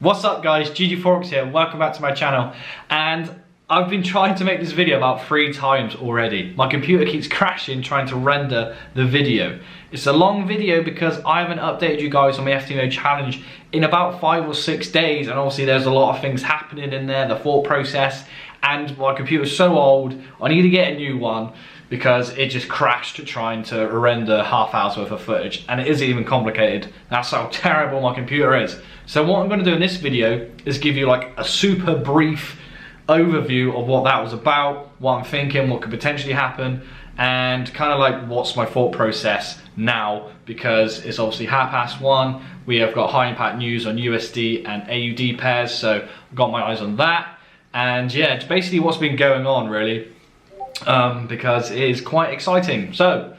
What's up guys, GGFOREX here, welcome back to my channel. And I've been trying to make this video about 3 times already. My computer keeps crashing trying to render the video. It's a long video because I haven't updated you guys on my ftmo challenge in about 5 or 6 days, and obviously there's a lot of things happening in there, the thought process, and my computer's so old, I need to get a new one because it just crashed trying to render half hour's worth of footage, and it isn't even complicated. That's how terrible my computer is. So what I'm going to do in this video is give you like a super brief overview of what that was about, what I'm thinking, what could potentially happen, and kind of like what's my thought process now, because it's obviously 1:30. We have got high impact news on USD and AUD pairs, so I've got my eyes on that. And yeah, it's basically what's been going on really, because it is quite exciting. So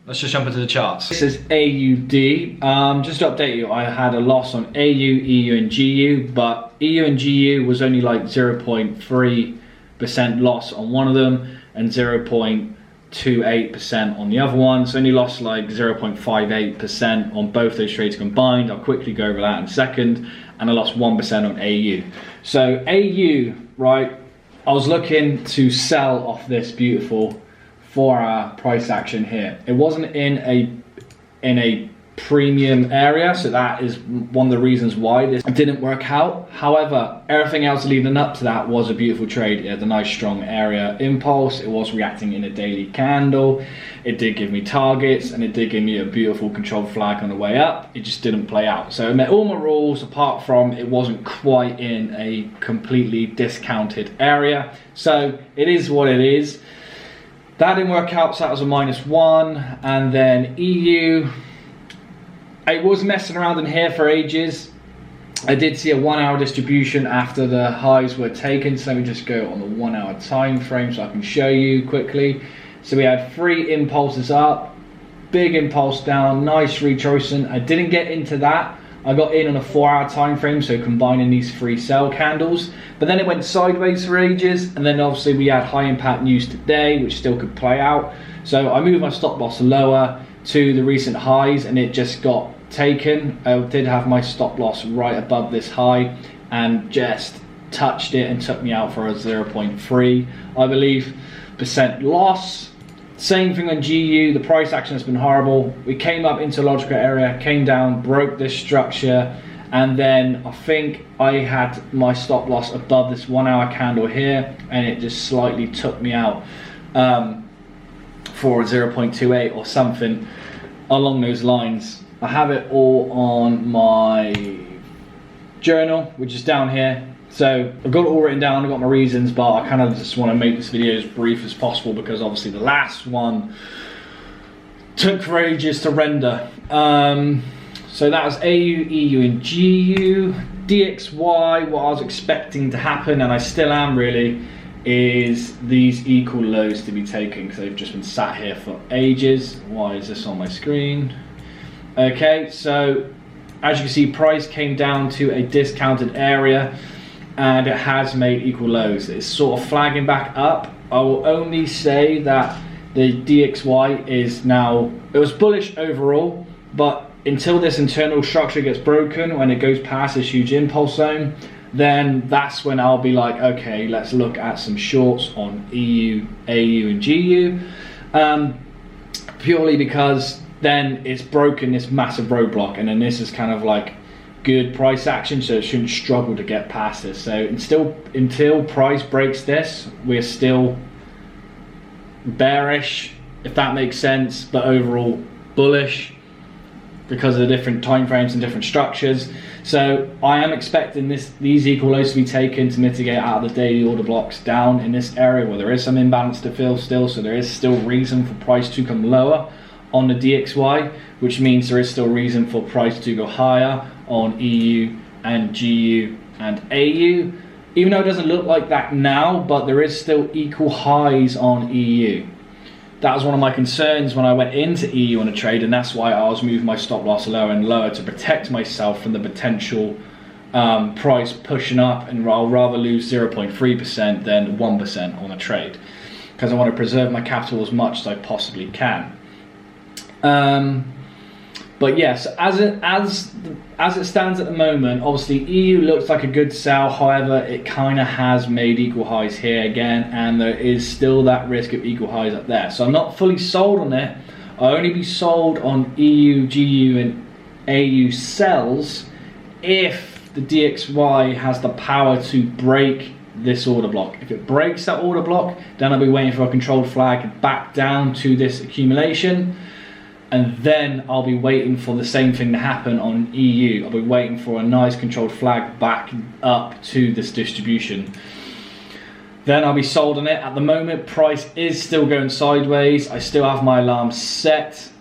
let's just jump into the charts. This is AUD. Just to update you, I had a loss on AU, EU and GU, but EU and GU was only like 0.3% loss on one of them and 0.28% on the other one. So only lost like 0.58% on both those trades combined. I'll quickly go over that in a second. And I lost 1% on AU. So AU, right, I was looking to sell off this beautiful 4-hour price action here. It wasn't in a premium area, so that is one of the reasons why this didn't work out. However, everything else leading up to that was a beautiful trade. It had a nice strong area impulse. It was reacting in a daily candle. It did give me targets, and it did give me a beautiful control flag on the way up. It just didn't play out. So it met all my rules, apart from it wasn't quite in a completely discounted area. So it is what it is. That didn't work out, so that was a -1. And then EU, I was messing around in here for ages. I did see a 1-hour distribution after the highs were taken, so let me just go on the 1-hour time frame so I can show you quickly. So we had 3 impulses up, big impulse down, nice retracement. I didn't get into that. I got in on a 4-hour time frame, so combining these 3 sell candles. But then it went sideways for ages, and then obviously we had high impact news today, which still could play out. So I moved my stop loss lower to the recent highs, and it just got taken. I did have my stop loss right above this high, and just touched it and took me out for a 0.3, I believe, % loss. Same thing on GU, the price action has been horrible. We came up into a logical area, came down, broke this structure, and then I think I had my stop loss above this 1-hour candle here, and it just slightly took me out for a 0.28 or something along those lines. I have it all on my journal, which is down here. So I've got it all written down, I've got my reasons, but I kind of just want to make this video as brief as possible because obviously the last one took for ages to render. So that was AU, EU and GU. DXY, what I was expecting to happen, and I still am really, is these equal lows to be taken because they've just been sat here for ages. Why is this on my screen? Okay, so as you can see, price came down to a discounted area, and it has made equal lows. It's sort of flagging back up. I will only say that the DXY is now, it was bullish overall, but until this internal structure gets broken, when it goes past this huge impulse zone, then that's when I'll be like, okay, let's look at some shorts on EU, AU and GU, purely because then it's broken this massive roadblock, and then this is kind of like good price action, so it shouldn't struggle to get past this. So until price breaks this, we're still bearish, if that makes sense, but overall bullish because of the different time frames and different structures. So I am expecting these equal lows to be taken to mitigate out of the daily order blocks down in this area where there is some imbalance to fill still, so there is still reason for price to come lower on the DXY, which means there is still reason for price to go higher on EU and GU and AU, even though it doesn't look like that now, but there is still equal highs on EU. That was one of my concerns when I went into EU on a trade, and that's why I was moving my stop loss lower and lower to protect myself from the potential price pushing up, and I'll rather lose 0.3% than 1% on a trade because I want to preserve my capital as much as I possibly can. But yes, as it stands at the moment, obviously EU looks like a good sell. However, it kind of has made equal highs here again, and there is still that risk of equal highs up there. So I'm not fully sold on it. I'll only be sold on EU, GU, and AU sells if the DXY has the power to break this order block. If it breaks that order block, then I'll be waiting for a controlled flag back down to this accumulation. And then I'll be waiting for the same thing to happen on EU. I'll be waiting for a nice controlled flag back up to this distribution. Then I'll be sold on it. At the moment, price is still going sideways. I still have my alarm set.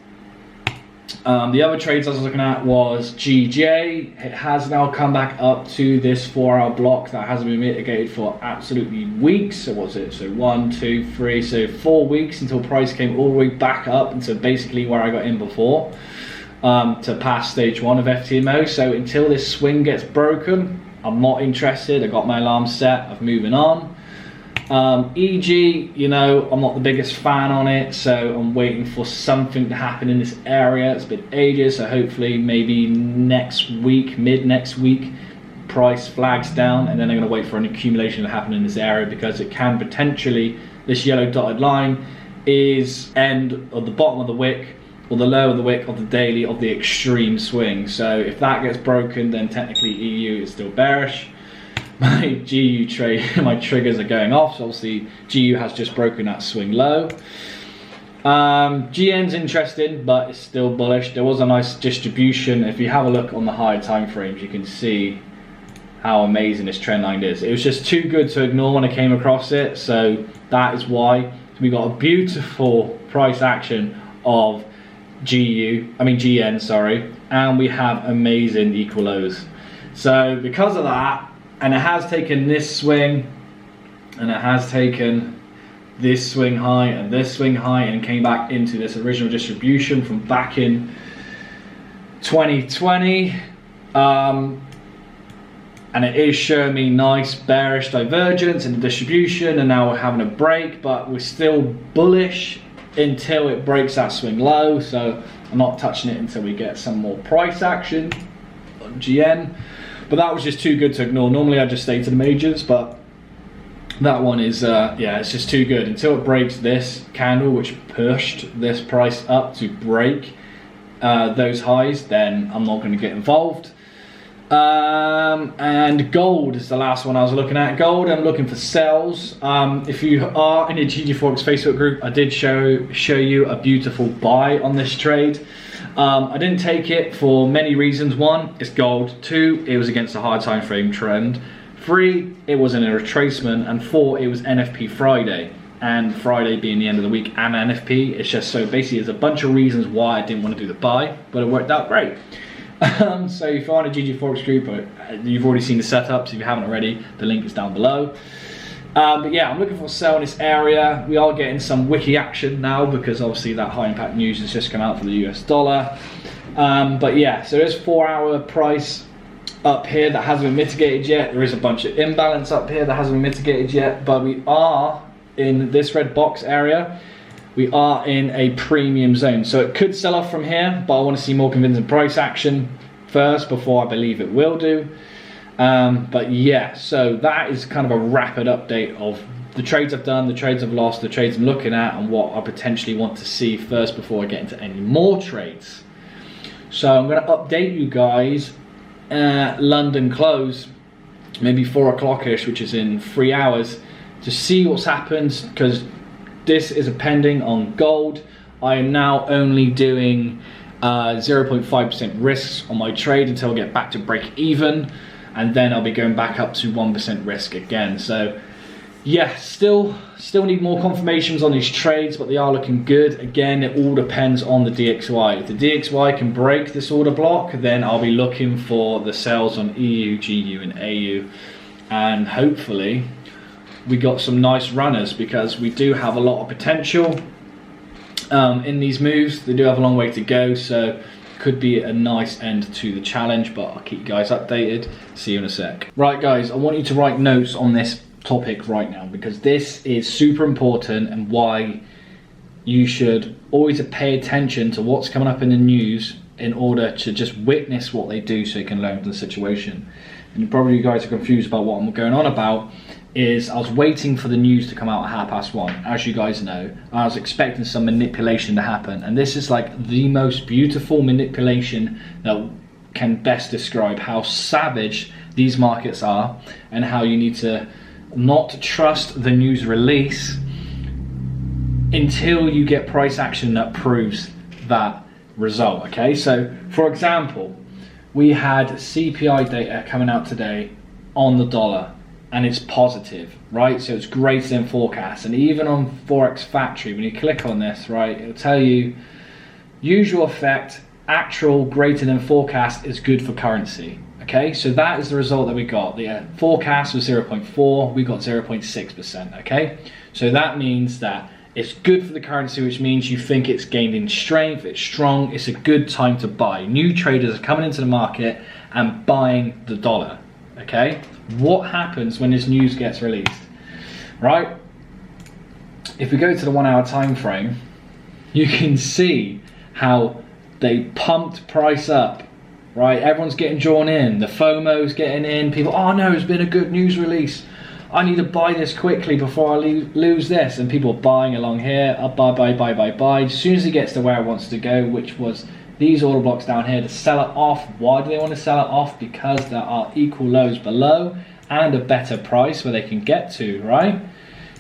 The other trades I was looking at was GJ. It has now come back up to this 4-hour block that hasn't been mitigated for absolutely weeks. So what's it? So 1, 2, 3, so 4 weeks until price came all the way back up into basically where I got in before, to pass stage 1 of FTMO. So until this swing gets broken, I'm not interested. I got my alarm set. I'm moving on. EG, you know, I'm not the biggest fan on it, so I'm waiting for something to happen in this area. It's been ages, so hopefully maybe next week, mid next week, price flags down, and then I'm going to wait for an accumulation to happen in this area, because it can potentially, this yellow dotted line is end of the bottom of the wick, or the low of the wick of the daily of the extreme swing. So if that gets broken, then technically EU is still bearish. My GU trade, my triggers are going off, so obviously GU has just broken that swing low. GN's interesting, but it's still bullish. There was a nice distribution. If you have a look on the higher time frames, you can see how amazing this trend line is. It was just too good to ignore when I came across it, so that is why we got a beautiful price action of GN, sorry, and we have amazing equal lows. So because of that, and it has taken this swing, and it has taken this swing high and this swing high, and came back into this original distribution from back in 2020. And it is showing me nice bearish divergence in the distribution, and now we're having a break, but we're still bullish until it breaks that swing low. So I'm not touching it until we get some more price action on GN. But that was just too good to ignore. Normally I just stay to the majors, but that one is, yeah, it's just too good. Until it breaks this candle, which pushed this price up to break those highs, then I'm not going to get involved. And gold is the last one I was looking at. Gold, I'm looking for sells. If you are in the GGFOREX Facebook group, I did show you a beautiful buy on this trade. I didn't take it for many reasons. 1, it's gold. 2, it was against a high time frame trend. 3, it was in a retracement. And 4, it was NFP Friday. And Friday being the end of the week and NFP, it's just so basically there's a bunch of reasons why I didn't want to do the buy, but it worked out great. So if you're on a GGFOREX group, you've already seen the setups. If you haven't already, the link is down below. But yeah, I'm looking for a sell in this area. We are getting some wiki action now, because obviously that high impact news has just come out for the US dollar. But yeah, so there's 4-hour price up here that hasn't been mitigated yet. There is a bunch of imbalance up here that hasn't been mitigated yet, but we are in this red box area. We are in a premium zone, so it could sell off from here, but I want to see more convincing price action first before I believe it will do. But yeah, so that is kind of a rapid update of the trades I've done, the trades I've lost, the trades I'm looking at, and what I potentially want to see first before I get into any more trades. So I'm going to update you guys at London close, maybe 4 o'clock-ish, which is in 3 hours, to see what's happened, because this is a pending on gold. I am now only doing 0.5% risks on my trade until I get back to break even, and then I'll be going back up to 1% risk again. So yeah, still need more confirmations on these trades, but they are looking good. Again, it all depends on the DXY. If the DXY can break this order block, then I'll be looking for the sells on EU, GU and AU, and hopefully we got some nice runners, because we do have a lot of potential in these moves. They do have a long way to go, so could be a nice end to the challenge, but I'll keep you guys updated. See you in a sec. Right guys, I want you to write notes on this topic right now, because this is super important, and why you should always pay attention to what's coming up in the news in order to just witness what they do so you can learn from the situation. And probably you guys are confused about what I'm going on about. Is I was waiting for the news to come out at 1:30. As you guys know, I was expecting some manipulation to happen, and this is like the most beautiful manipulation that can best describe how savage these markets are and how you need to not trust the news release until you get price action that proves that result. Okay, so for example, we had CPI data coming out today on the dollar, and it's positive, right? So it's greater than forecast. And even on Forex Factory, when you click on this, right, it'll tell you usual effect, actual greater than forecast is good for currency. Okay, so that is the result that we got. The forecast was 0.4, we got 0.6%. Okay, so that means that it's good for the currency, which means you think it's gained in strength, it's strong, it's a good time to buy. New traders are coming into the market and buying the dollar. Okay, what happens when this news gets released, right? If we go to the 1 hour time frame, you can see how they pumped price up, right? Everyone's getting drawn in, the FOMO's getting in, people, oh no, it's been a good news release, I need to buy this quickly before I lose this, and people buying along here, buy. As soon as it gets to where it wants to go, which was these order blocks down here, to sell it off. Why do they want to sell it off? Because there are equal lows below and a better price where they can get to, right?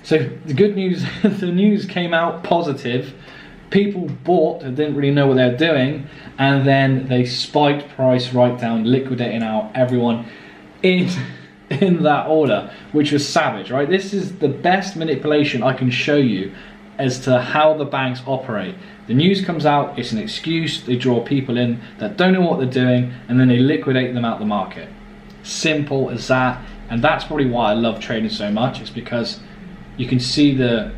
So the good news, the news came out positive. People bought and didn't really know what they were doing, and then they spiked price right down, liquidating out everyone in that order, which was savage, right? This is the best manipulation I can show you as to how the banks operate. The news comes out, it's an excuse, they draw people in that don't know what they're doing, and then they liquidate them out the market. Simple as that. And that's probably why I love trading so much. It's because you can see the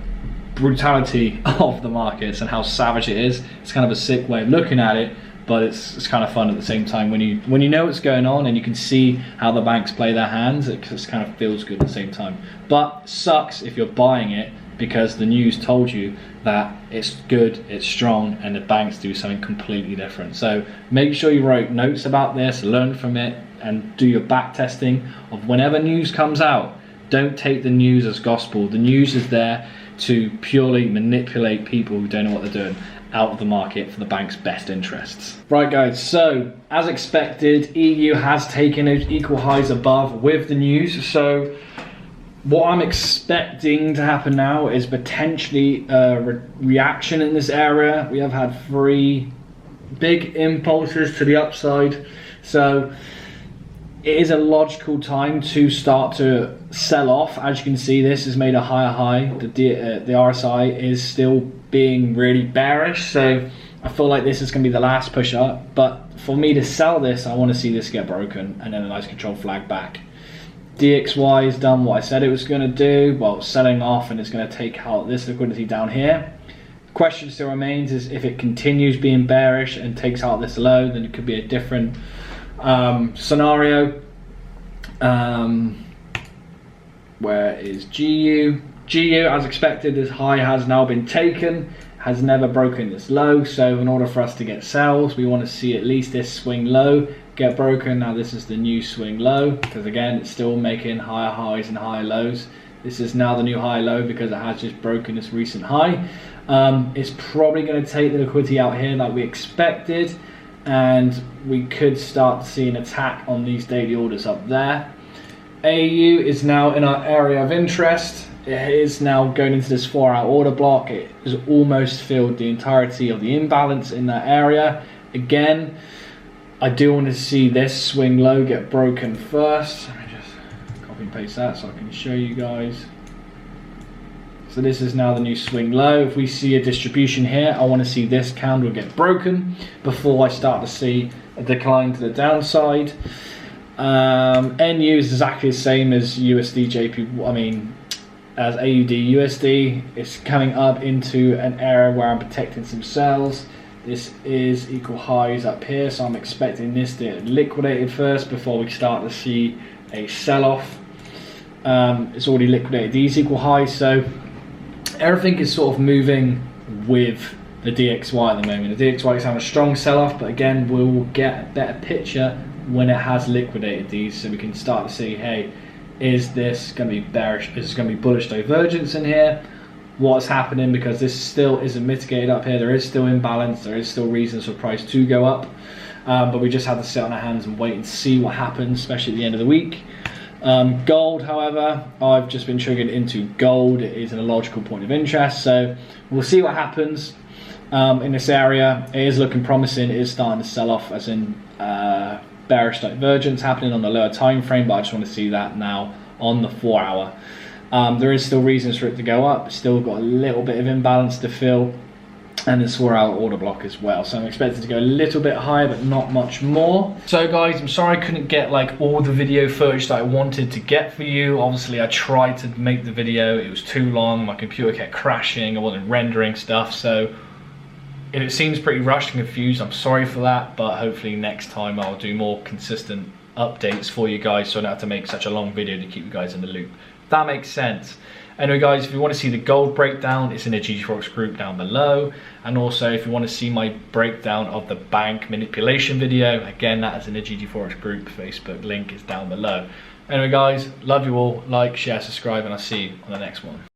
brutality of the markets and how savage it is. It's kind of a sick way of looking at it, but it's kind of fun at the same time when you know what's going on and you can see how the banks play their hands. It just kind of feels good at the same time. But sucks if you're buying it because the news told you that it's good, it's strong, and the banks do something completely different. So make sure you write notes about this, learn from it, and do your back testing of whenever news comes out. Don't take the news as gospel. The news is there to purely manipulate people who don't know what they're doing out of the market for the bank's best interests. Right guys, so as expected, EU has taken equal highs above with the news. So what I'm expecting to happen now is potentially a reaction in this area. We have had 3 big impulses to the upside. So it is a logical time to start to sell off. As you can see, this has made a higher high. The RSI is still being really bearish. So I feel like this is going to be the last push up. But for me to sell this, I want to see this get broken and then a nice control flag back. DXY has done what I said it was going to do. Well, selling off, and it's going to take out this liquidity down here. The question still remains is if it continues being bearish and takes out this low, then it could be a different scenario. Where is GU? GU, as expected, this high has now been taken, has never broken this low. So in order for us to get sells, we want to see at least this swing low get broken. Now this is the new swing low, because again it's still making higher highs and higher lows. This is now the new high low because it has just broken this recent high. It's probably going to take the liquidity out here like we expected, and we could start to see an attack on these daily orders up there. AU is now in our area of interest. It is now going into this 4-hour order block. It has almost filled the entirety of the imbalance in that area. Again, I do want to see this swing low get broken first. Let me just copy and paste that so I can show you guys. So this is now the new swing low. If we see a distribution here, I want to see this candle get broken before I start to see a decline to the downside. NU is exactly the same as USD JP, as AUD USD. It's coming up into an area where I'm protecting some sells. This is equal highs up here, so I'm expecting this to get liquidated first before we start to see a sell-off. It's already liquidated these equal highs, so everything is sort of moving with the DXY at the moment. The DXY is having a strong sell-off, but again, we'll get a better picture when it has liquidated these, so we can start to see, hey, is this going to be bearish? Is this going to be bullish divergence in here? What's happening? Because this still isn't mitigated up here. There is still imbalance. There is still reasons for price to go up, but we just have to sit on our hands and wait and see what happens, especially at the end of the week. Gold, however, I've just been triggered into gold. It is in a logical point of interest, so we'll see what happens in this area. It is looking promising. It is starting to sell off, as in bearish divergence happening on the lower time frame, but I just want to see that now on the 4 hour. There is still reasons for it to go up. It's still got a little bit of imbalance to fill, and this 4 hour order block as well, so I'm expected to go a little bit higher but not much more. So guys, I'm sorry I couldn't get like all the video footage that I wanted to get for you. Obviously I tried to make the video, it was too long, my computer kept crashing, I wasn't rendering stuff, so if it seems pretty rushed and confused, I'm sorry for that, but hopefully next time I'll do more consistent updates for you guys, so I don't have to make such a long video to keep you guys in the loop. If that makes sense. Anyway guys, if you want to see the gold breakdown, it's in the GGFOREX group down below. And also if you want to see my breakdown of the bank manipulation video, again that is in the GGFOREX group. Facebook link is down below. Anyway guys, love you all. Like, share, subscribe, and I'll see you on the next one.